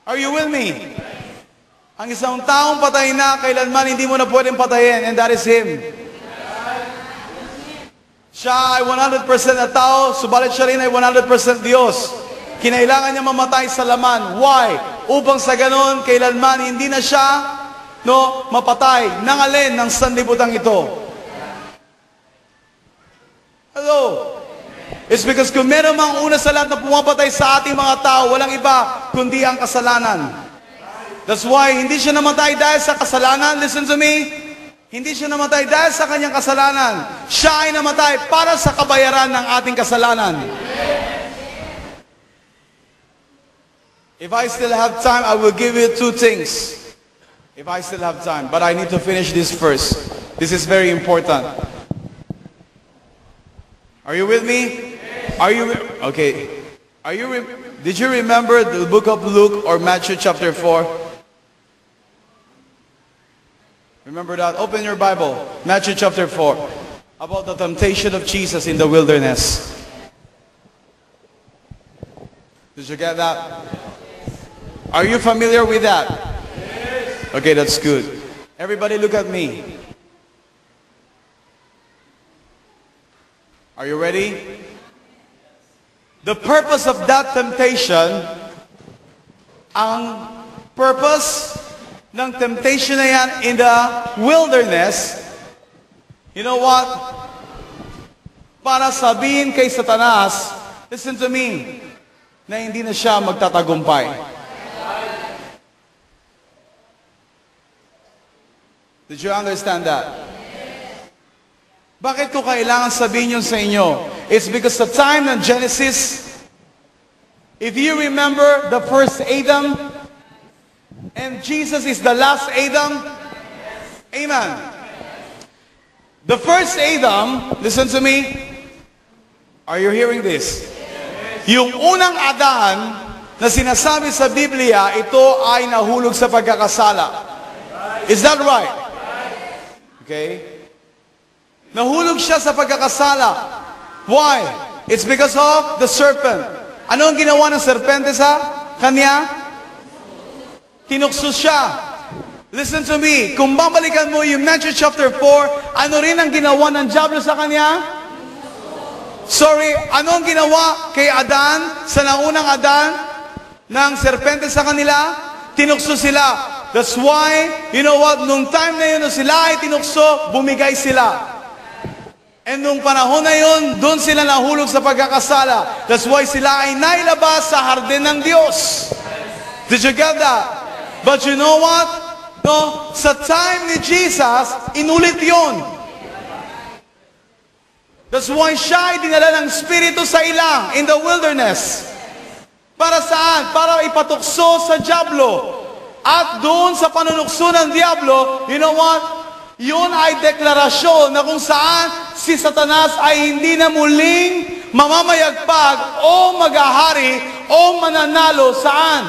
Are you with me? Ang isang taong patay na, kailanman hindi mo na pwedeng patayin, and that is Him. Siya ay 100% na tao, subalit siya rin ay 100% Diyos. Kinailangan niya mamatay sa laman. Why? Upang sa ganon, kailanman hindi na siya mapatay ng alin ng sanlibutan ito. Hello? It's because kung meron mang una sa lahat na pumapatay sa ating mga tao, walang iba kundi ang kasalanan. That's why hindi siya namatay dahil sa kasalanan. Listen to me. Hindi siya namatay dahil sa kanyang kasalanan. Siya ay namatay para sa kabayaran ng ating kasalanan. If I still have time, I will give you two things. If I still have time. But I need to finish this first. This is very important. Are you with me? Are you okay? Did you remember the book of Luke or Matthew chapter 4? Remember that? Open your Bible. Matthew chapter 4. About the temptation of Jesus in the wilderness. Did you get that? Are you familiar with that? Okay, that's good. Everybody look at me. Are you ready? The purpose of that temptation, ang purpose ng temptation na yan in the wilderness, you know what? Para sabihin kay Satanas, listen to me, na hindi na siya magtatagumpay. Did you understand that? Bakit ko kailangan sabihin yun sa inyo? It's because the time ng Genesis, if you remember the first Adam, and Jesus is the last Adam. Amen. The first Adam, listen to me. Are you hearing this? Yung unang Adan na sinasabi sa Biblia, ito ay nahulog sa pagkakasala. Is that right? Okay? Nahulog siya sa pagkakasala. Why? It's because of the serpent. Ano ang ginawa ng serpente sa kanya? Tinukso siya. Listen to me. Kung babalikan mo yung Matthew chapter 4, ano rin ang ginawa ng diablo sa kanya? Sorry, ano ang ginawa kay Adan, sa naunang Adan, ng serpente sa kanila? Tinukso sila. That's why, you know what, nung time na yun, nung sila ay tinukso, bumigay sila. And nung panahon na yun, doon sila nahulog sa pagkakasala. That's why sila ay nailabas sa hardin ng Diyos. Did you get that? But you know what? No, sa time ni Jesus, inulit yun. That's why siya ay dinala ng Espiritu sa ilang in the wilderness. Para saan? Para ipatukso sa diablo. At doon sa panunukso ng diablo, you know what? Yun ay deklarasyon na kung saan si Satanas ay hindi na muling mamamayagpag o maghahari o mananalo saan?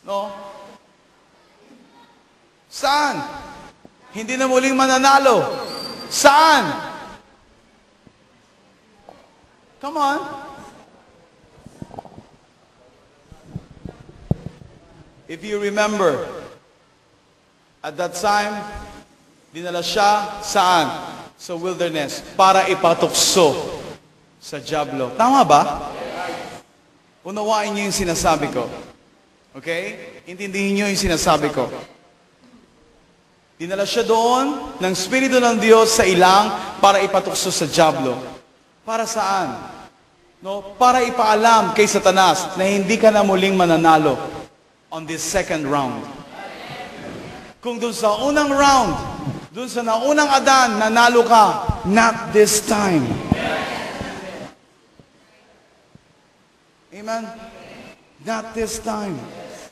No? Saan? Hindi na muling mananalo. Saan? Come on. If you remember, at that time, dinala siya saan? Sa wilderness. Para ipatukso sa diablo. Tama ba? Unawain niyo yung sinasabi ko. Okay? Intindihin niyo yung sinasabi ko. Dinala siya doon ng Espiritu ng Diyos sa ilang para ipatukso sa diablo. Para saan? No? Para ipaalam kay Satanas na hindi ka na muling mananalo on this second round. Kung doon sa unang round, doon sa naunang Adan, nanalo ka, not this time. Amen? Not this time.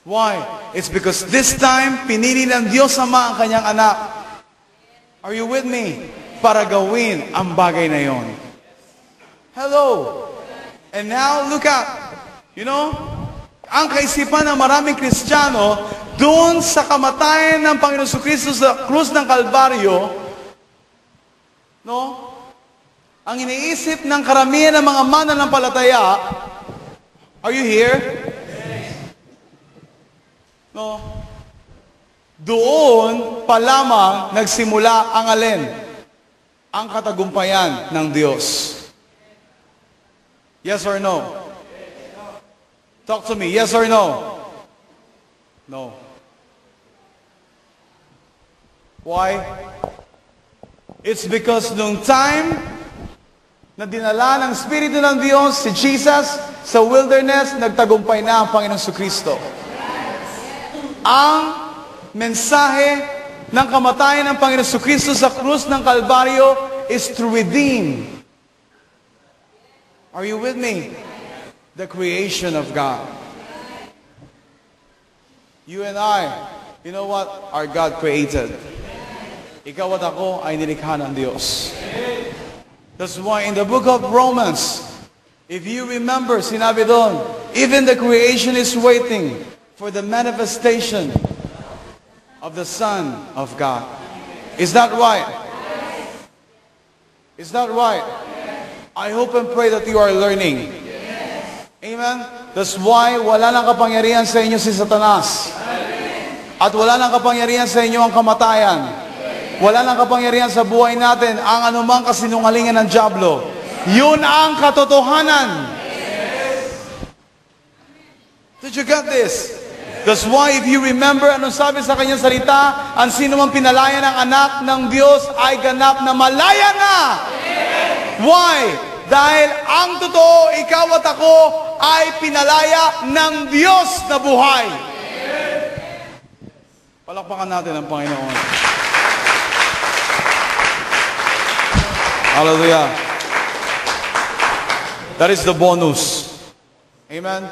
Why? It's because this time, pinili ng Diyos Ama ang kanyang anak. Are you with me? Para gawin ang bagay na yon. Hello. And now, look at, you know, ang kaisipan ng maraming Kristiyano, doon sa kamatayan ng Panginoon Jesucristo sa krus ng Kalbaryo, no? Ang iniisip ng karamihan ng mga mananampalataya, Are you here? No. Doon pa lamang nagsimula ang alin? Ang katagumpayan ng Diyos. Yes or no? Talk to me. Yes or no? No. Why? It's because nung time na dinala ng Espiritu ng Diyos si Jesus sa wilderness, nagtagumpay na ang Panginoong Jesucristo. Ang mensahe ng kamatayan ng Panginoong Jesucristo sa krus ng Kalbaryo is to redeem. Are you with me? The creation of God. You and I, you know what? Our God created. Ikaw at ako ay nilikha ng Diyos. That's why in the book of Romans, if you remember, sinabi doon, even the creation is waiting for the manifestation of the Son of God. Is that right? Is that right? I hope and pray that you are learning. Amen? That's why wala nang kapangyarihan sa inyo si Satanas. At wala nang kapangyarihan sa inyo ang kamatayan. Wala nang kapangyarihan sa buhay natin ang anumang kasinungalingan ng dyablo. Yun ang katotohanan. Did you get this? That's why if you remember, anong sabi sa kanyang salita, ang sino mang pinalaya ng anak ng Diyos ay ganap na malaya na. Why? Dahil ang totoo, ikaw at ako ay pinalaya ng Diyos na buhay. Palakpakan natin ang Panginoon. Hallelujah. That is the bonus. Amen?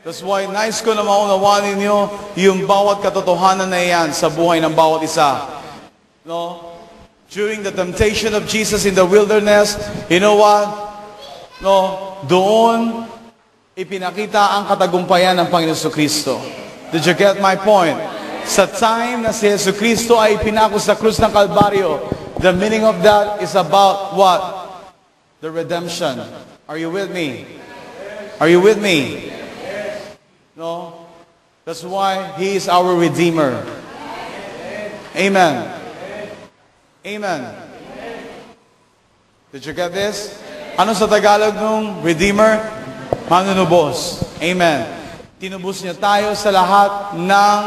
That's why nice ko na maunawaan ninyo yung bawat katotohanan na yan sa buhay ng bawat isa. No? During the temptation of Jesus in the wilderness, you know what? No, doon ipinakita ang katagumpayan ng Panginoon Jesucristo. Did you get my point? Sa time na si Jesucristo ay pinako sa krus ng Kalbaryo, the meaning of that is about what? The redemption. Are you with me? Are you with me? No? That's why He is our Redeemer. Amen. Amen. Did you get this? Ano sa Tagalog nung Redeemer? Manunubos. Amen. Tinubos niya tayo sa lahat ng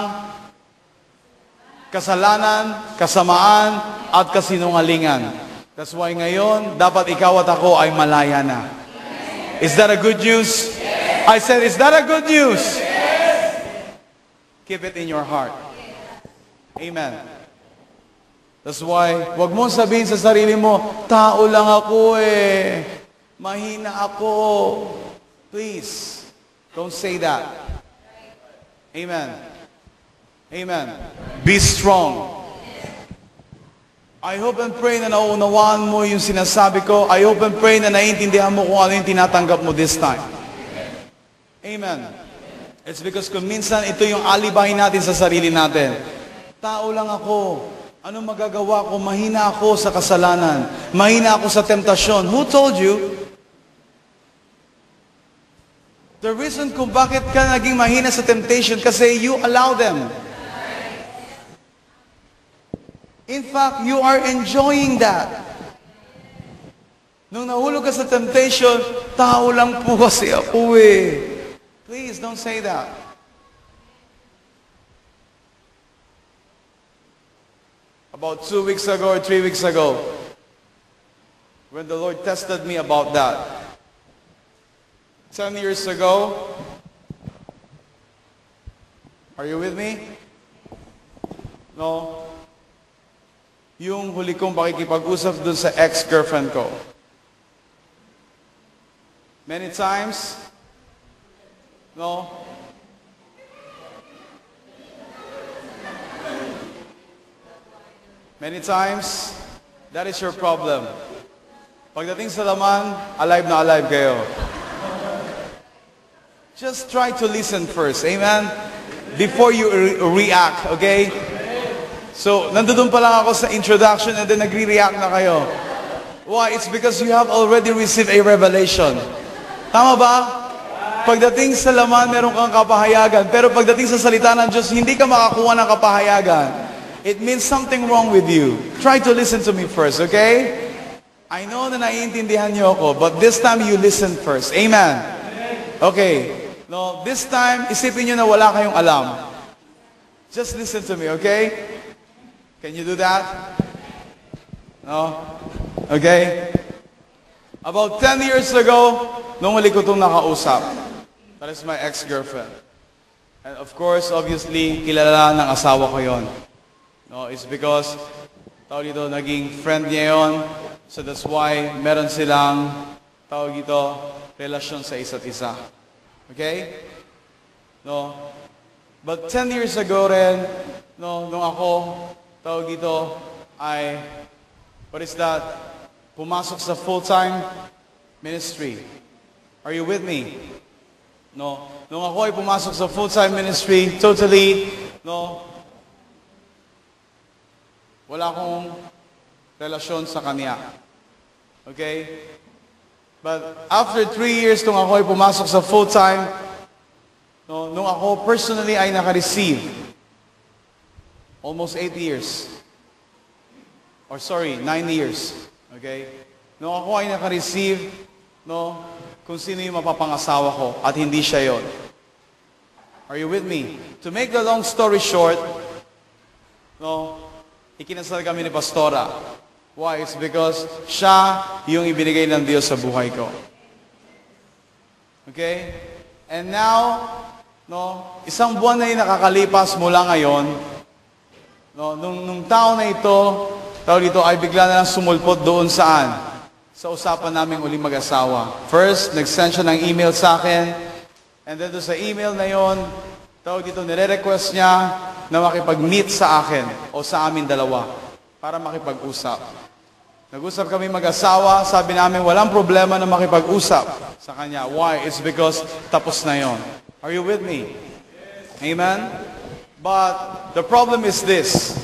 kasalanan, kasamaan, at kasinungalingan. That's why ngayon, dapat ikaw at ako ay malaya na. Is that a good news? I said, is that a good news? Keep it in your heart. Amen. That's why, wag mo sabihin sa sarili mo, tao lang ako eh. Mahina ako. Please, don't say that. Amen. Amen. Be strong. I hope and pray na naunawaan mo yung sinasabi ko. I hope and pray na naiintindihan mo kung ano yung tinatanggap mo this time. Amen. It's because kung minsan ito yung alibahin natin sa sarili natin. Tao lang ako. Anong magagawa ko? Mahina ako sa kasalanan. Mahina ako sa temptasyon. Who told you? The reason kung bakit ka naging mahina sa temptation kasi you allow them. In fact, you are enjoying that. Nung nahulog ka sa temptation, tao lang po kasi ako eh. Please, don't say that. About 2 weeks ago or 3 weeks ago, when the Lord tested me about that. 10 years ago, are you with me? No? Yung huli kong pakikipag-usap dun sa ex-girlfriend ko. Many times, no? Many times, that is your problem. Pagdating sa laman, alive na alive kayo. Just try to listen first, amen? Before you react, okay? So, nandun pa lang ako sa introduction and then nagre-react na kayo. Why? It's because you have already received a revelation. Tama ba? pagdating sa laman, meron kang kapahayagan. Pero pagdating sa salita ng Diyos, hindi ka makakuha ng kapahayagan. It means something wrong with you. Try to listen to me first, okay? I know na naiintindihan niyo ako, but this time you listen first. Amen? Okay. No, this time, isipin niyo na wala kayong alam. Just listen to me, okay? Can you do that? No? Okay? About 10 years ago, nung huli ko itong nakausap. That is my ex-girlfriend. And of course, obviously, kilala ng asawa ko yon. No, it's because, tawag dito, naging friend niya yon. So that's why meron silang, tawag dito, relasyon sa isa't isa. Okay? No? But 10 years ago rin, no, nung ako, tawag dito, ay, what is that? Pumasok sa full-time ministry. Are you with me? No? Nung ako ay pumasok sa full-time ministry, totally, no, wala akong relasyon sa kanya. Okay? But after 3 years, nung ako ay pumasok sa full-time, no, nung ako personally ay naka-receive, almost 8 years. Or sorry, 9 years. Okay? Nung ako ay naka-receive, no, kung sino yung mapapangasawa ko at hindi siya yon. Are you with me? To make the long story short, no, ikinasal kami ni Pastora. Why? It's because siya yung ibinigay ng Diyos sa buhay ko. Okay? And now, no, isang buwan na yung nakakalipas mula ngayon, no, nung tao na ito, tao dito ay bigla na lang sumulpot doon saan? Sa usapan namin uling mag-asawa. First, nag-send siya ng email sa akin, and then doon sa email na yon, tao dito, nire-request niya na makipag-meet sa akin o sa amin dalawa para makipag-usap. Nag-usap kami mag-asawa, sabi namin walang problema na makipag-usap sa kanya. Why? It's because tapos na yon. Are you with me? Amen? But the problem is this.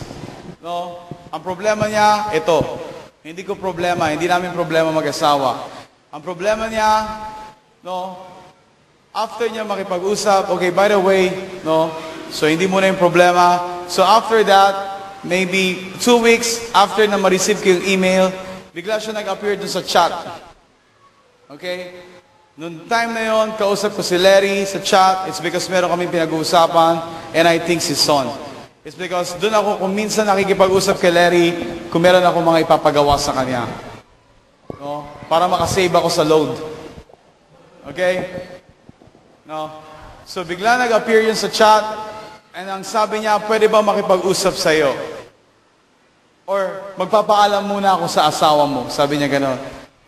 No? Ang problema niya, ito. Hindi ko problema, hindi namin problema mag-asawa. Ang problema niya, no, after niya makipag-usap, okay, by the way, no, so hindi muna yung problema. So after that, maybe 2 weeks after na ma-receive ko yung email, bigla siya nag-appear dun sa chat. Okay? Noong time na yon, kausap ko si Larry sa chat. It's because meron kaming pinag-uusapan, and I think si Son. It's because dun ako, kung minsan nakikipag-usap kay Larry, kung meron ako mga ipapagawa sa kanya. No? Para makasave ako sa load. Okay? No? So bigla nag-appear yun sa chat, and ang sabi niya, pwede ba makipag-usap sa'yo? Or magpapaalam muna ako sa asawa mo. Sabi niya gano'n.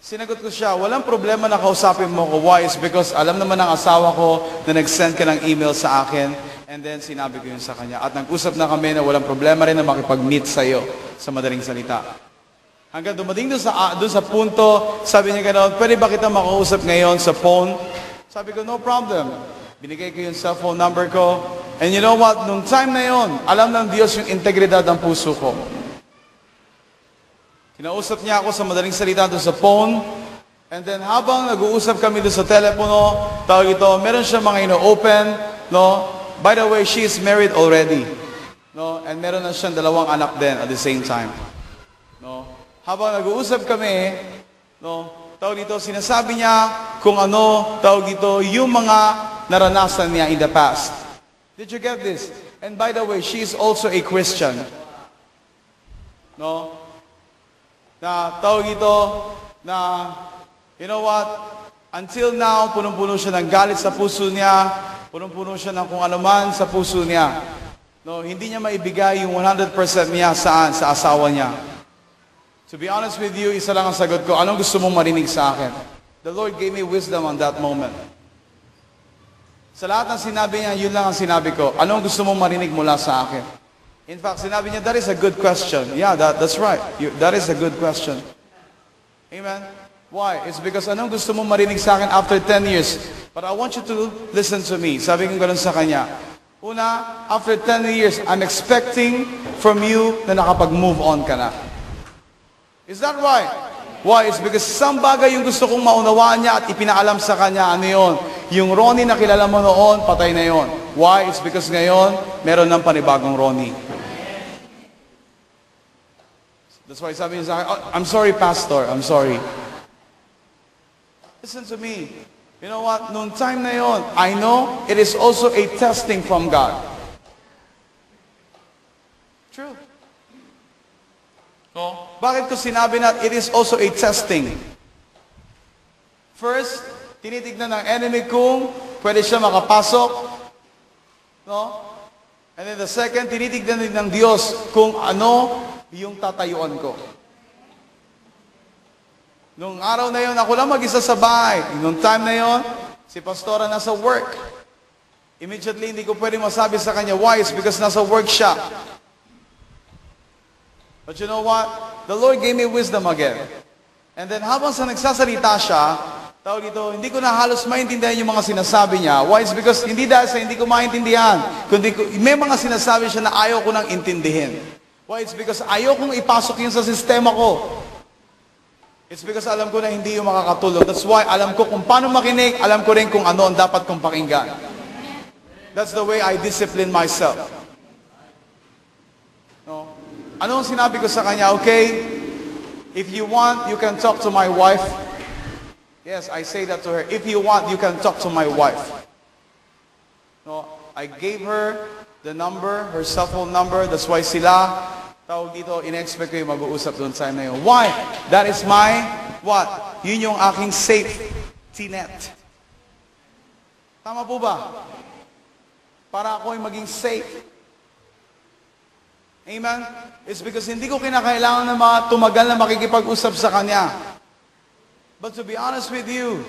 Sinagot ko siya, walang problema na kausapin mo ko. Why? It's because alam naman ng asawa ko na nag-send ka ng email sa akin, and then sinabi ko yun sa kanya. At nag-usap na kami na walang problema rin na makipag-meet sa'yo sa madaling salita. Hanggang dumating doon sa punto, sabi niya gano'n, pwede ba kita makausap ngayon sa phone? Sabi ko, no problem. Binigay ko yung cellphone number ko. And you know what? Nung time na yon, alam ng Diyos yung integridad ng puso ko. Kinausap niya ako sa madaling salita doon sa phone. And then habang nag-uusap kami doon sa telepono, tawag ito, meron siya mga ino-open. No? By the way, she is married already. No? And meron na siyang 2 anak din at the same time. No? Habang nag-uusap kami, no, tawag dito, sinasabi niya kung ano, tawag dito, yung mga naranasan niya in the past. Did you get this? And by the way, she is also a Christian. No? Na tawag dito, na, you know what? Until now, punong-puno siya ng galit sa puso niya, punong-puno siya ng kung ano man sa puso niya. No, hindi niya maibigay yung 100% niya saan? Sa asawa niya. To be honest with you, isa lang ang sagot ko. Anong gusto mong marinig sa akin? The Lord gave me wisdom on that moment. Sa lahat ng sinabi niya, yun lang ang sinabi ko. Anong gusto mong marinig mula sa akin? In fact, sinabi niya, that is a good question. Yeah, that's right. That is a good question. Amen? Why? It's because anong gusto mong marinig sa akin after 10 years? But I want you to listen to me. Sabi ko ganun sa kanya. Una, after 10 years, I'm expecting from you na nakapag-move on ka na. Is that right? Why? It's because isang bagay yung gusto kong maunawaan niya at ipinaalam sa kanya. Ano yun? yung Ronnie na kilala mo noon, patay na yon. Why? It's because ngayon, meron ng panibagong Ronnie. That's why sabi niya sa akin, "Oh, I'm sorry, Pastor, I'm sorry." Listen to me. You know what? Noong time na yon, I know it is also a testing from God. True. No? Bakit ko sinabi na it is also a testing? First, tinitignan ng enemy kung pwede siya makapasok. No? And then the second, tinitignan din ng Diyos kung ano yung tatayuan ko. Nung araw na yon, ako lang mag-isa sa bahay. Nung time na yon, si Pastora nasa work. Immediately, hindi ko pwede masabi sa kanya, why? It's because nasa work siya. But you know what? The Lord gave me wisdom again. And then habang sa nagsasalita siya, tawag dito, hindi ko na halos maintindihan yung mga sinasabi niya. Why? It's because hindi dahil sa hindi ko maintindihan, kundi may mga sinasabi siya na ayaw ko nang intindihin. Why? It's because ayaw kong ipasok yun sa sistema ko. It's because alam ko na hindi yung makakatulong. That's why alam ko kung paano makinig, alam ko rin kung ano ang dapat kong pakinggan. That's the way I discipline myself. No? Ano ang sinabi ko sa kanya? Okay, if you want, you can talk to my wife. Yes, I say that to her. If you want, you can talk to my wife. No, I gave her the number, her cell phone number. That's why sila, tawag dito, in-expect ko yung mag-uusap doon sa na yun. Why? That is my, what? Yun yung aking safety net. Tama po ba? Para ako ay maging safe. Amen? It's because hindi ko kinakailangan na tumagal na makikipag-usap sa kanya. But to be honest with you,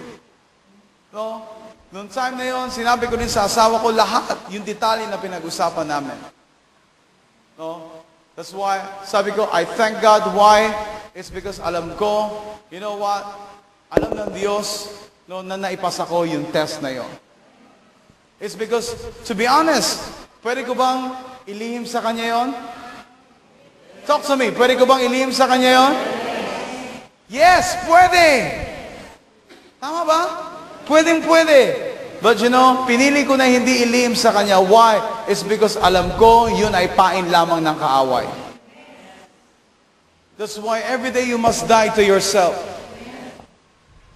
no, noong time na yon, sinabi ko din sa asawa ko lahat yung detalye na pinag-usapan namin. No? That's why, sabi ko, I thank God. Why? It's because alam ko, you know what? Alam ng Diyos, no, na naipasa ko yung test na yon. It's because, to be honest, pwede ko bang ilihim sa kanya yon? Talk to me. Pwede ko bang ilihim sa kanya yon? Yes, pwede. Tama ba? Pwedeng-pwede. But you know, pinili ko na hindi ilihim sa kanya. Why? It's because alam ko, yun ay pain lamang ng kaaway. That's why every day you must die to yourself.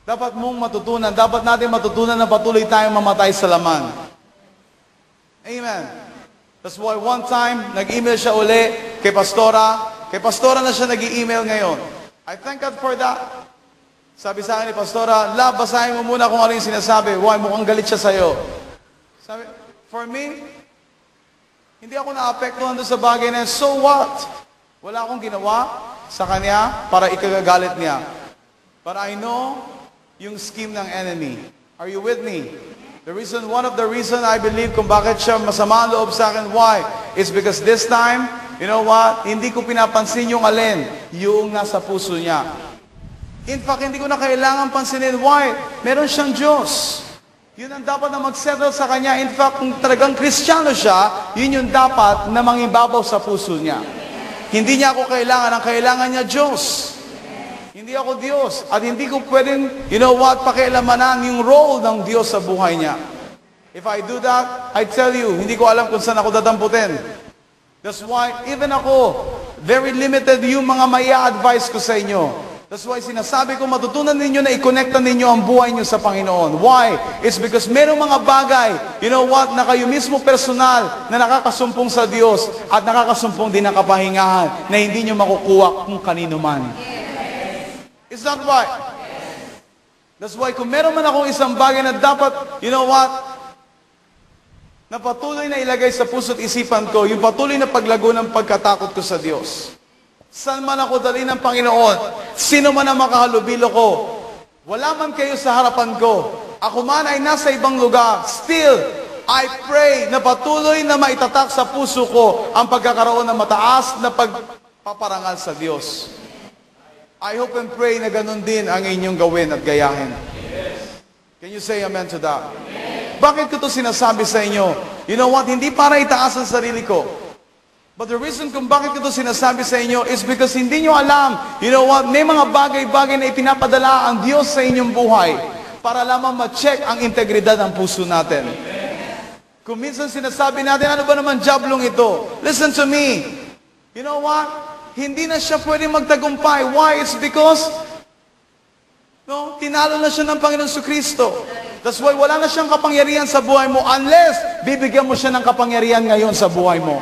Dapat mong matutunan, dapat natin matutunan na patuloy tayong mamatay sa laman. Amen. That's why one time, nag-email siya uli kay Pastora. Kay Pastora na siya nag-email ngayon. I thank God for that. Sabi sa akin ni Pastora, "Love, basahin mo muna kung ano yung sinasabi. Why? Mukhang galit siya sa'yo." Sabi, for me, hindi ako na-apektuhan doon sa bagay na, so what? Wala akong ginawa sa kanya para ikagagalit niya. But I know yung scheme ng enemy. Are you with me? One of the reason I believe kung bakit siya masama ang loob sa akin, why? It's because this time, you know what? Hindi ko pinapansin yung alin, yung nasa puso niya. In fact, hindi ko na kailangan pansinin. Why? Meron siyang Diyos. Yun ang dapat na mag-settle sa kanya. In fact, kung talagang Kristiyano siya, yun yung dapat na mangibabaw sa puso niya. Hindi niya ako kailangan. Ang kailangan niya, Diyos. Hindi ako Diyos. At hindi ko pwedeng, you know what, pakialamanan yung role ng Diyos sa buhay niya. If I do that, I tell you, hindi ko alam kung saan ako dadamputin. That's why, even ako, very limited yung mga maya-advise ko sa inyo. That's why sinasabi ko, matutunan ninyo na i-connectan ninyo ang buhay nyo sa Panginoon. Why? It's because merong mga bagay, you know what, na kayo mismo personal na nakakasumpong sa Diyos at nakakasumpong din ng kapahingahan na hindi nyo makukuha kung kanino man. Is that right? That's why kung meron man akong isang bagay na dapat, you know what, na patuloy na ilagay sa puso't isipan ko, yung patuloy na paglago ng pagkatakot ko sa Diyos. Saan man ako dali ng Panginoon, sino man ang makahalubilo ko, wala man kayo sa harapan ko, ako man ay nasa ibang lugar, still, I pray na patuloy na maitatak sa puso ko ang pagkakaroon ng mataas na pagpaparangal sa Diyos. I hope and pray na ganun din ang inyong gawin at gayahin. Can you say amen to that? Bakit ko ito sinasabi sa inyo? You know what? Hindi para itaas ang sarili ko. But the reason kung bakit ko ito sinasabi sa inyo is because hindi nyo alam, you know what? May mga bagay-bagay na ipinapadala ang Diyos sa inyong buhay para lamang ma-check ang integridad ng puso natin. Kung minsan sinasabi natin, ano ba naman jablong ito? Listen to me. You know what? Hindi na siya pwedeng magtagumpay. Why? It's because tinalo na siya ng Panginoon Kristo. That's why wala na siyang kapangyarihan sa buhay mo unless bibigyan mo siya ng kapangyarihan ngayon sa buhay mo.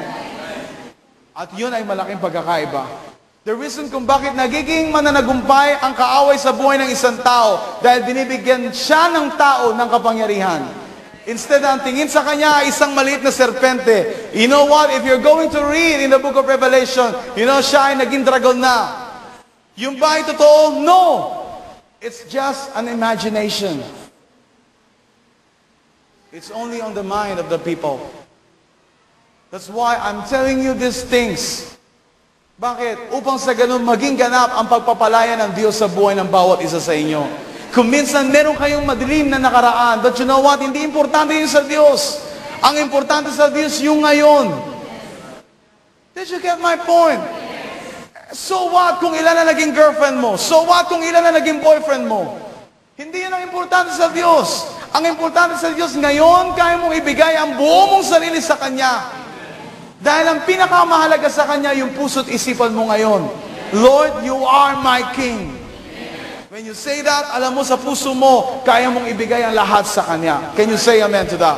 At yun ay malaking pagkakaiba. The reason kung bakit nagiging mananagumpay ang kaaway sa buhay ng isang tao dahil binibigyan siya ng tao ng kapangyarihan. Instead ang tingin sa kanya ay isang maliit na serpente. You know what? If you're going to read in the book of Revelation, you know siya ay naging dragon na. Yung ba ay totoo? No! It's just an imagination. It's only on the mind of the people. That's why I'm telling you these things. Bakit? Upang sa ganun maging ganap ang pagpapalaya ng Diyos sa buhay ng bawat isa sa inyo. Kung minsan meron kayong madilim na nakaraan, but you know what? Hindi importante yun sa Diyos. Ang importante sa Diyos yung ngayon. Did you get my point? So what kung ilan na naging girlfriend mo? So what kung ilan na naging boyfriend mo? Hindi yan ang importante sa Diyos. Ang importante sa Diyos, ngayon, kaya mong ibigay ang buo mong sarili sa Kanya. Dahil ang pinakamahalaga sa Kanya, yung puso't isipan mo ngayon. Lord, you are my King. When you say that, alam mo sa puso mo, kaya mong ibigay ang lahat sa Kanya. Can you say amen to that?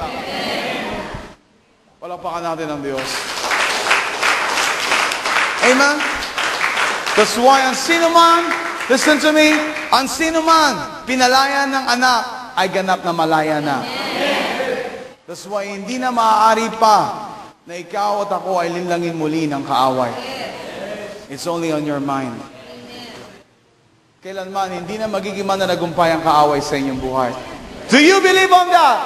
Palakpakan natin ang Diyos. Amen? That's why ang sino man, listen to me, ang sino man, pinalaya ng anak, ay ganap na malaya na. That's why hindi na maaari pa na ikaw at ako ay linlangin muli ng kaaway. It's only on your mind. Kailanman, hindi na magiging mananagumpay ang kaaway sa inyong buhay. Do you believe on that?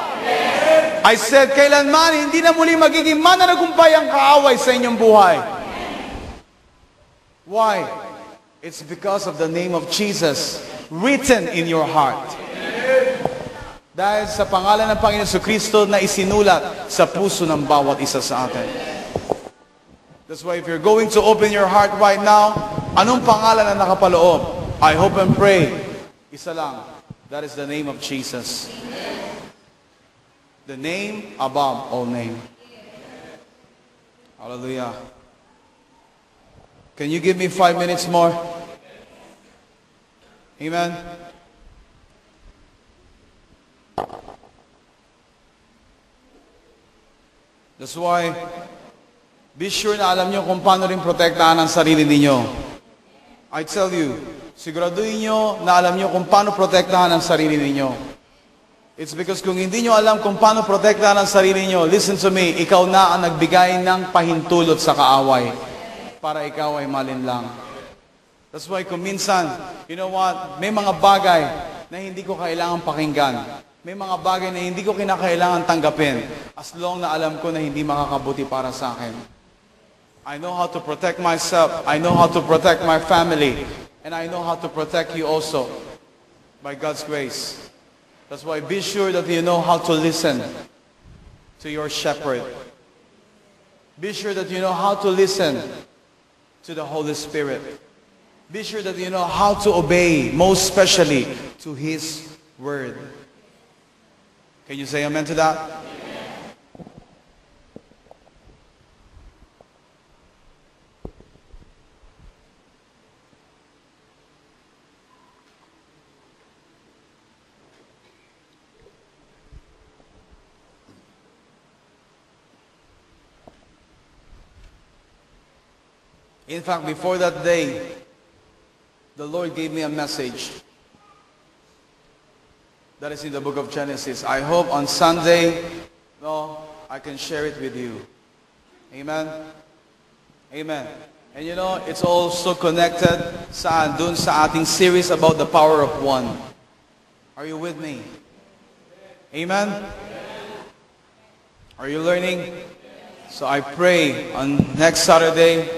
I said, kailanman, hindi na muli magiging mananagumpay ang kaaway sa inyong buhay. Why? It's because of the name of Jesus written in your heart. Dahil sa pangalan ng Panginoon Kristo na isinulat sa puso ng bawat isa sa atin. That's why if you're going to open your heart right now, anong pangalan na nakapaloob? I hope and pray, isa lang. That is the name of Jesus. The name above all name. Hallelujah. Can you give me 5 minutes more? Amen. That's why, be sure na alam nyo kung paano rin protektahan ang sarili ninyo. I tell you, siguraduhin nyo na alam nyo kung paano protektahan ang sarili ninyo. It's because kung hindi nyo alam kung paano protektahan ang sarili nyo, listen to me, ikaw na ang nagbigay ng pahintulot sa kaaway para ikaw ay malinlang. That's why kung minsan, you know what, may mga bagay na hindi ko kailangan pakinggan. May mga bagay na hindi ko kinakailangan tanggapin as long na alam ko na hindi makakabuti para sa akin. I know how to protect myself. I know how to protect my family. And I know how to protect you also by God's grace. That's why be sure that you know how to listen to your shepherd. Be sure that you know how to listen to the Holy Spirit. Be sure that you know how to obey, most especially to His word. Can you say amen to that? In fact, before that day, the Lord gave me a message that is in the book of Genesis. I hope on Sunday, I can share it with you. Amen? Amen. And you know, it's also connected dun sa ating series about the power of one. Are you with me? Amen? Are you learning? So I pray on next Sunday,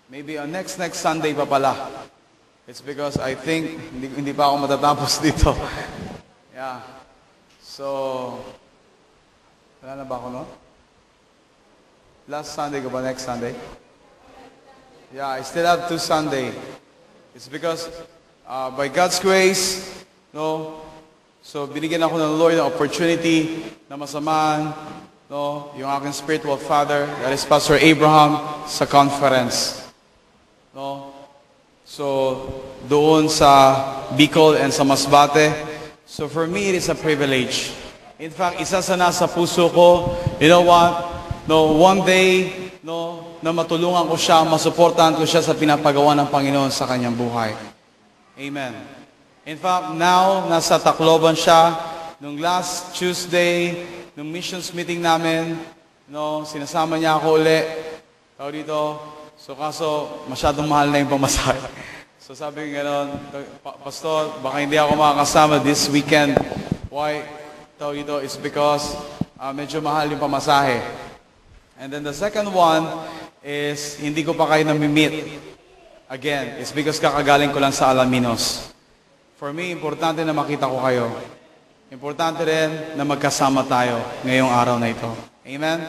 maybe on next Sunday pa pala. It's because I think hindi pa ako matatapos dito. Yeah. So, wala na ba ako, no? Last Sunday ko ba? Next Sunday? Yeah, I still have 2 Sunday. It's because by God's grace, no, so binigyan ako ng Lord ng opportunity na masamahan, no, yung aking spiritual father, that is Pastor Abraham, sa conference. No? So, doon sa Bicol and sa Masbate. So for me, it is a privilege. In fact, isa sa nasa puso ko, you know what? No, one day, no, na matulungan ko siya, masuportahan ko siya sa pinapagawa ng Panginoon sa kanyang buhay. Amen. In fact, now, nasa Tacloban siya. Nung last Tuesday, nung missions meeting namin, no, sinasama niya ako uli. Tao dito. So, kaso, masyadong mahal na yung pamasahe. So, sabi ko gano'n, Pastor, baka hindi ako makakasama this weekend. Why? Tao dito, it's because medyo mahal yung pamasahe. And then the second one is, hindi ko pa kayo nami-meet. Again, it's because kakagaling ko lang sa Alaminos. For me, importante na makita ko kayo. Importante rin na magkasama tayo ngayong araw na ito. Amen?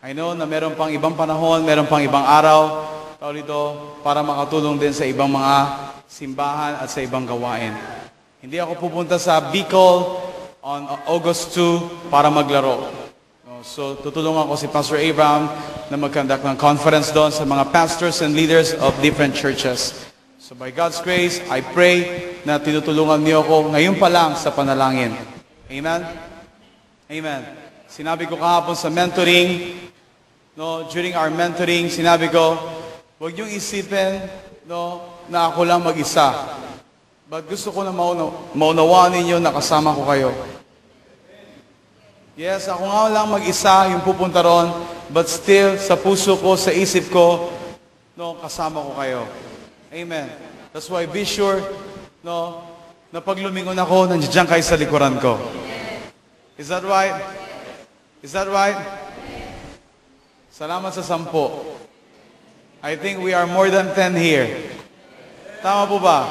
I know na meron pang ibang panahon, meron pang ibang araw, tao dito, para makatulong din sa ibang mga simbahan at sa ibang gawain. Hindi ako pupunta sa Bicol on August 2 para maglaro. So, tutulungan ko si Pastor Abraham na mag-conduct ng conference doon sa mga pastors and leaders of different churches. So, by God's grace, I pray na tinutulungan niyo ako ngayon pa lang sa panalangin. Amen? Amen. Sinabi ko kahapon sa mentoring, no, during our mentoring, sinabi ko, huwag niyong isipin, no, na ako lang mag-isa. But gusto ko na maunawaan ninyo na kasama ko kayo. Yes, ako nga lang mag-isa yung pupunta ron, but still, sa puso ko, sa isip ko, no, kasama ko kayo. Amen. That's why be sure, no, na pag lumingon ako, nandiyan kayo sa likuran ko. Is that right? Is that right? Salamat sa 10. I think we are more than 10 here. Tama po ba?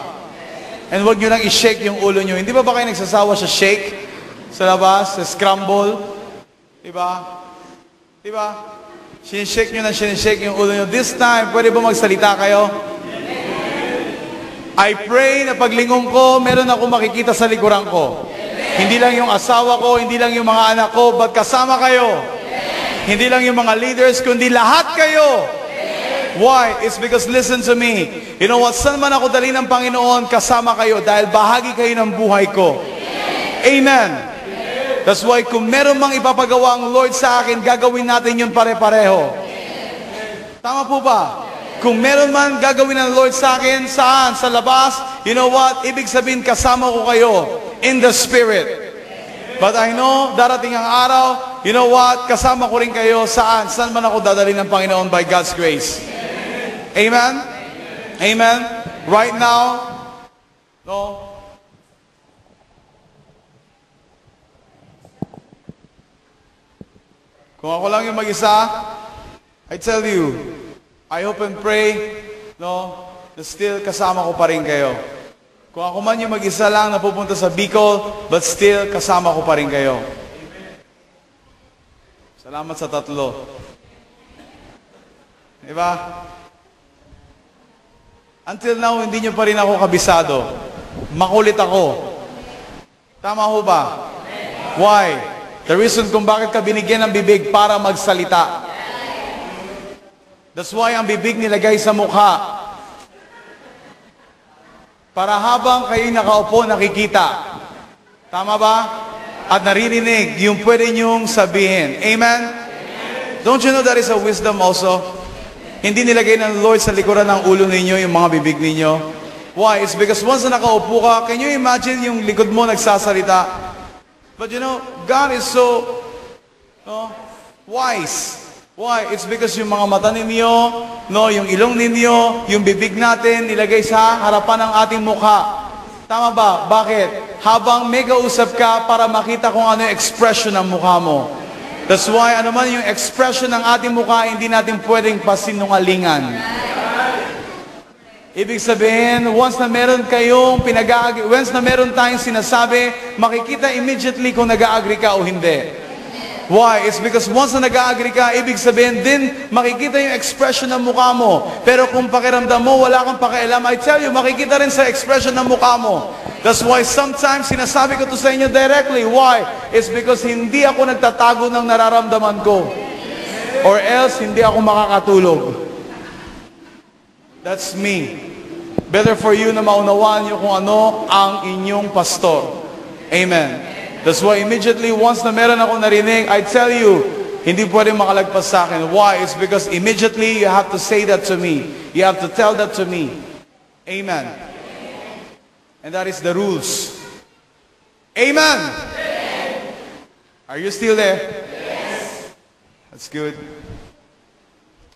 And huwag nyo lang i-shake yung ulo nyo. Hindi ba kayo nagsasawa sa shake? Sa labas? Sa scramble? Diba? Diba? Sinishake nyo na sinishake yung ulo nyo. This time, pwede ba magsalita kayo? I pray na paglingon ko, meron ako makikita sa likuran ko. Hindi lang yung asawa ko, hindi lang yung mga anak ko, but kasama kayo. Hindi lang yung mga leaders, kundi lahat kayo. Why? It's because, listen to me, you know what, saan man ako dali ng Panginoon, kasama kayo dahil bahagi kayo ng buhay ko. Amen. That's why kung meron mang ipapagawa ang Lord sa akin, gagawin natin yun pare-pareho. Tama po ba? Kung meron man gagawin ng Lord sa akin, saan? Sa labas? You know what? Ibig sabihin, kasama ko kayo in the Spirit. But I know, darating ang araw, you know what? Kasama ko rin kayo saan? Saan man ako dadalhin ng Panginoon by God's grace. Amen? Amen? Right now, no? Kung ako lang yung mag-isa, I tell you, I hope and pray, no, na still kasama ko pa rin kayo. Kung ako man yung mag-isa lang na pupunta sa Bicol, but still kasama ko pa rin kayo. Salamat sa 3. Diba? Until now, hindi nyo pa rin ako kabisado. Makulit ako. Tama ho ba? Why? The reason kung bakit ka binigyan ng bibig para magsalita. That's why ang bibig nilagay sa mukha. Para habang kayo nakaupo, nakikita. Tama ba? At naririnig yung pwede nyong sabihin. Amen? Don't you know that is a wisdom also? Hindi nilagay ng Lord sa likuran ng ulo ninyo yung mga bibig ninyo. Why? It's because once na nakaupo ka, can you imagine yung likod mo nagsasalita? But you know, God is so wise. Why? It's because yung mga mata ninyo, no, yung ilong ninyo, yung bibig natin, nilagay sa harapan ng ating mukha. Tama ba? Bakit? Habang may kausap ka para makita kung ano yung expression ng mukha mo. That's why, ano man yung expression ng ating mukha, hindi natin pwedeng pasinungalingan. Ibig sabihin, once na meron tayong sinasabi, makikita immediately kung nag-a-agree ka o hindi. Why? It's because once na nag-agree ka, ibig sabihin din, makikita yung expression ng mukha mo. Pero kung pakiramdam mo, wala kang pakialam, I tell you, makikita rin sa expression ng mukha mo. That's why sometimes sinasabi ko to sa inyo directly. Why? It's because hindi ako nagtatago ng nararamdaman ko. Or else, hindi ako makakatulog. That's me. Better for you na maunawaan nyo kung ano ang inyong pastor. Amen. That's why immediately, once na meron ako narinig, I tell you, hindi pwedeng makalagpas sa akin. Why? It's because immediately you have to say that to me. You have to tell that to me. Amen. And that is the rules. Amen. Are you still there? Yes. That's good.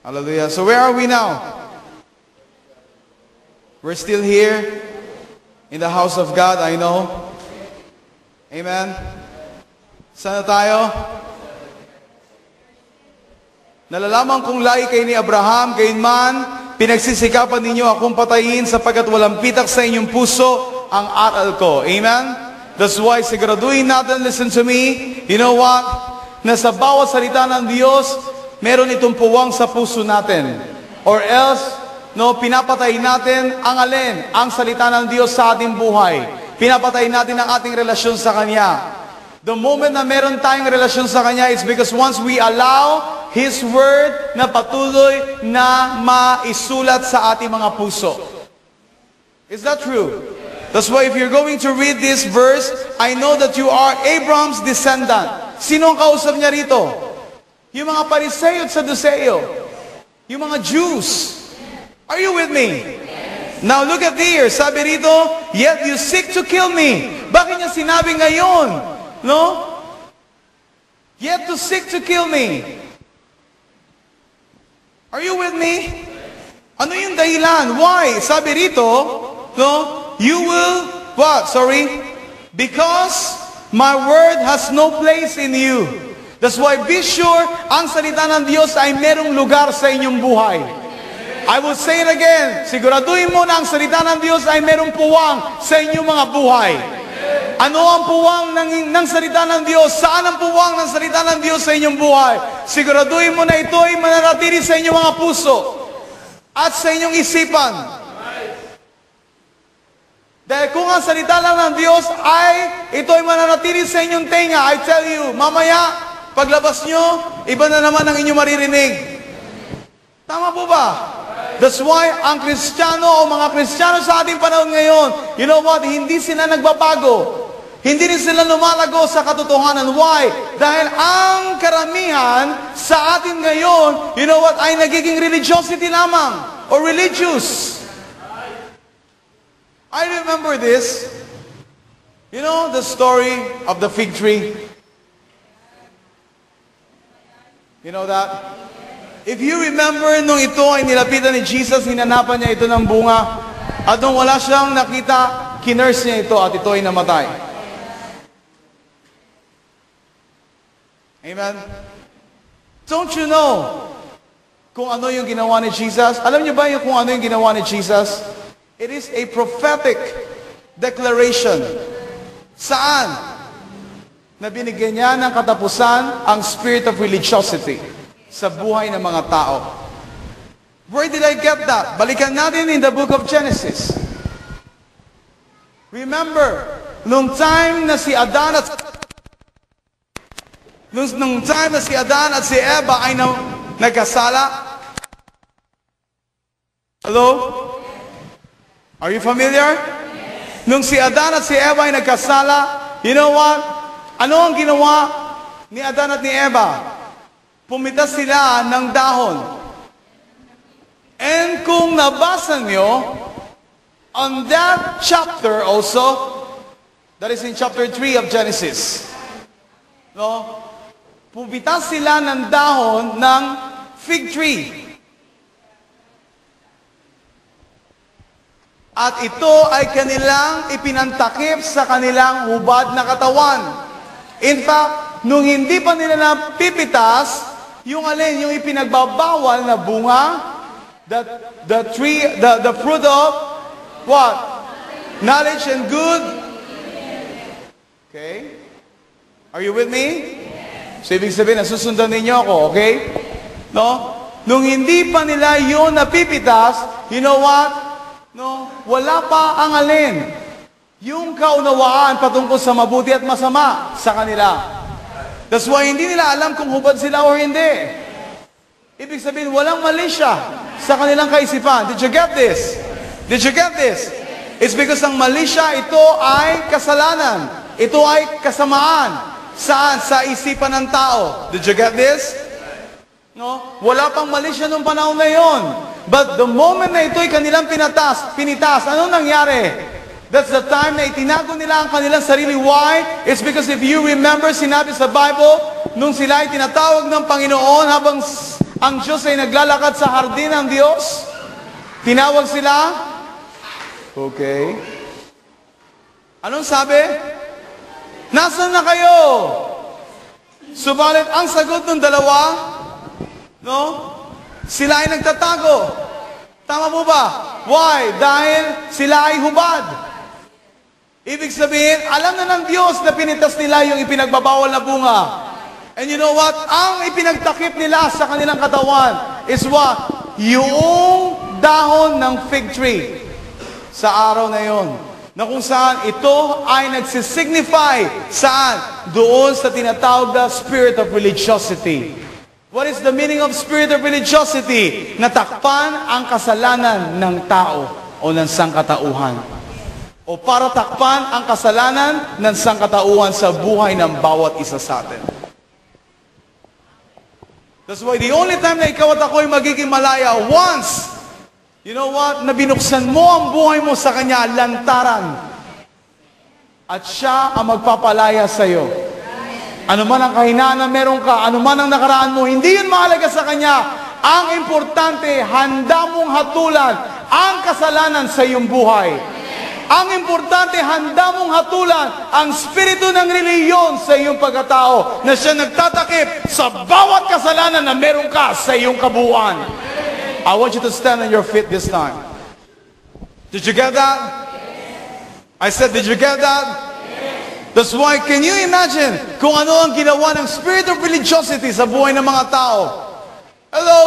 Hallelujah. So where are we now? We're still here in the house of God, I know. Amen. Saan na tayo? Nalalaman kong lahi kayo ni Abraham, gayunman, pinagsisikapan ninyo akong patayin sapagkat walang pitak sa inyong puso ang aral ko. Amen? That's why siguraduhin natin, listen to me, you know what? Na sa bawat salita ng Diyos, meron itong puwang sa puso natin. Or else, no, pinapatay natin ang alin? Ang salita ng Diyos sa ating buhay. Pinapatay natin ang ating relasyon sa Kanya. The moment na meron tayong relasyon sa Kanya is because once we allow His Word na patuloy na maisulat sa ating mga puso. Is that true? That's why if you're going to read this verse, I know that you are Abraham's descendant. Sino ang kausap niya rito? Yung mga Pariseo at Saduseo. Yung mga Jews. Are you with me? Now look at here, sabi rito, yet you seek to kill me. Bakit niya sinabi ngayon? No? Yet to seek to kill me. Are you with me? Ano yung dahilan? Why? Sabi rito, no? You will, what? Sorry? Because my word has no place in you. That's why be sure, ang salita ng Diyos ay merong lugar sa inyong buhay. I will say it again. Siguraduhin mo na ang salita ng Diyos ay merong puwang sa inyong mga buhay. Ano ang puwang ng salita ng Diyos? Saan ang puwang ng salita ng Diyos sa inyong buhay? Siguraduhin mo na ito ay mananatili sa inyong mga puso at sa inyong isipan. Dahil kung ang salita lang ng Diyos ay ito ay mananatili sa inyong tenga, I tell you, mamaya, paglabas nyo, iba na naman ang inyong maririnig. Tama po ba? That's why ang Kristiyano o mga Kristiyano sa ating panahon ngayon, you know what, hindi sila nagbabago. Hindi rin sila lumalago sa katotohanan. Why? Dahil ang karamihan sa atin ngayon, you know what, ay nagiging religiosity lamang or religious. I remember this. You know the story of the fig tree? You know that? If you remember, nung ito ay nilapitan ni Jesus, hinanapan niya ito ng bunga. At nung wala siyang nakita, kinurse niya ito at ito ay namatay. Amen? Don't you know kung ano yung ginawa ni Jesus? Alam niyo ba yung kung ano yung ginawa ni Jesus? It is a prophetic declaration. Saan? Na binigyan niya ng katapusan ang spirit of religiosity sa buhay ng mga tao. Where did I get that? Balikan natin in the book of Genesis. Remember, nung time na si Adan at si Eva ay nagkasala. Hello? Are you familiar? Nung si Adan at si Eva ay nagkasala, you know what? Ano ang ginawa ni Adan at ni Eva? Pumitas sila ng dahon. And kung nabasa nyo, on that chapter also, that is in chapter 3 of Genesis, no? Pumitas sila ng dahon ng fig tree. At ito ay kanilang ipinantakip sa kanilang hubad na katawan. In fact, nung hindi pa nila napipitas, yung alin, yung ipinagbabawal na bunga, the fruit of what? Knowledge and good. Okay? Are you with me? So, ibig sabihin, nasusundan ninyo ako, okay? No? Nung hindi pa nila yun napipitas, you know what? No? Wala pa ang alin. Yung kaunawaan patungkol sa mabuti at masama sa kanila. That's why hindi nila alam kung hubad sila o hindi. Ibig sabihin, walang mali siya sa kanilang kaisipan. Did you get this? Did you get this? It's because ang mali siya, ito ay kasalanan. Ito ay kasamaan. Saan? Sa isipan ng tao. Did you get this? No? Wala pang mali siya nung panahon na yon. But the moment na ito'y kanilang pinitas, anong nangyari? That's the time na itinago nila ang kanilang sarili. Why? It's because if you remember, sinabi sa Bible, nung sila ay tinatawag ng Panginoon habang ang Diyos ay naglalakad sa hardin ng Diyos, tinawag sila. Okay. Anong sabi? Nasaan na kayo? Subalit, ang sagot ng dalawa, no? Sila ay nagtatago. Tama po ba? Why? Dahil sila ay hubad. Ibig sabihin, alam na ng Diyos na pinitas nila yung ipinagbabawal na bunga. And you know what? Ang ipinagtakip nila sa kanilang katawan is what? Yung dahon ng fig tree sa araw na yon. Na kung saan ito ay nagsisignify saan? Doon sa tinatawag na spirit of religiosity. What is the meaning of spirit of religiosity? Natakpan ang kasalanan ng tao o ng sangkatauhan. O para takpan ang kasalanan ng sangkatauhan sa buhay ng bawat isa sa atin. That's why the only time na ikaw at ako ay magiging malaya, once, you know what, na binuksan mo ang buhay mo sa Kanya, lantaran. At siya ang magpapalaya sa iyo. Ano man ang kahinaan na meron ka, ano man ang nakaraan mo, hindi yun mahalaga sa Kanya. Ang importante, handa mong hatulan ang kasalanan sa iyong buhay. Ang importante, handa mong hatulan ang spirito ng reliyon sa iyong pagkatao na siya nagtatakip sa bawat kasalanan na meron ka sa iyong kabuuan. I want you to stand on your feet this time. Did you get that? I said, did you get that? That's why, can you imagine kung ano ang ginawa ng spirit of religiosity sa buhay ng mga tao? Hello?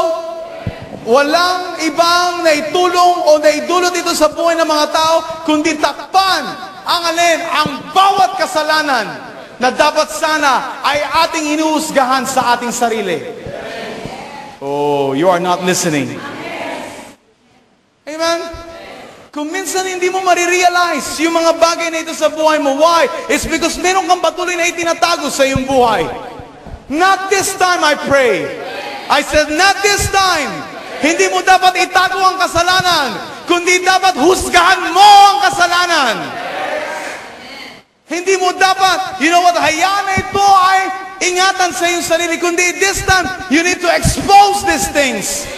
Walang ibang naitulong o naidulot ito sa buhay ng mga tao, kundi takpan ang alin, ang bawat kasalanan na dapat sana ay ating inuusgahan sa ating sarili. Oh, you are not listening. Amen? Kung minsan hindi mo marirealize yung mga bagay na ito sa buhay mo, why? It's because meron kang patuloy na itinatago sa iyong buhay. Not this time, I pray. I said, not this time. Hindi mo dapat itago ang kasalanan, kundi dapat husgahan mo ang kasalanan. Hindi mo dapat, you know what, hayaan na ito ay ingatan sa iyong sarili, kundi this time, you need to expose these things.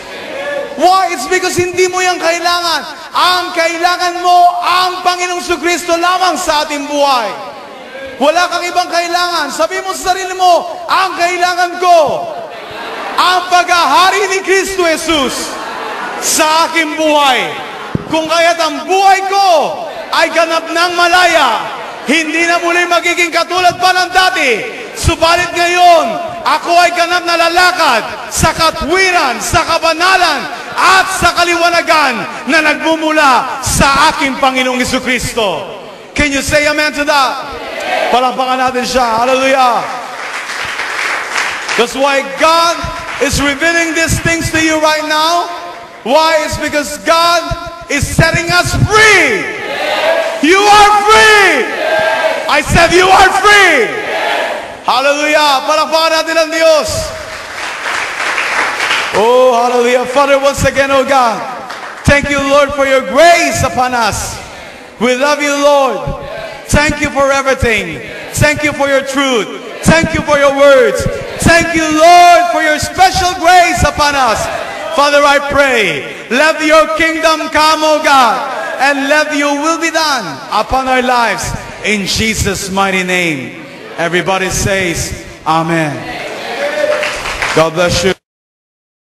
Why? It's because hindi mo yan kailangan. Ang kailangan mo, ang Panginoong Jesucristo lamang sa ating buhay. Wala kang ibang kailangan. Sabi mo sa sarili mo, ang kailangan ko, ang paghahari ni Kristo Jesus sa aking buhay. Kung kaya't ang buhay ko ay ganap ng malaya, hindi na muli magiging katulad pa ng dati. Subalit ngayon, ako ay ganap na lalakad sa katwiran, sa kabanalan, at sa kaliwanagan na nagmumula sa aking Panginoong Jesucristo. Can you say amen to that? Palakpakan natin siya. Hallelujah. That's why God is revealing these things to you right now. Why? It's because God is setting us free. You are free. I said you are free. Hallelujah. Palakpakan natin ang Diyos. Oh, hallelujah. Father, once again, oh God, thank you, Lord, for your grace upon us. We love you, Lord. Thank you for everything. Thank you for your truth. Thank you for your words. Thank you, Lord, for your special grace upon us. Father, I pray, let your kingdom come, O God, and let your will be done upon our lives. In Jesus' mighty name. Everybody says, Amen. God bless you.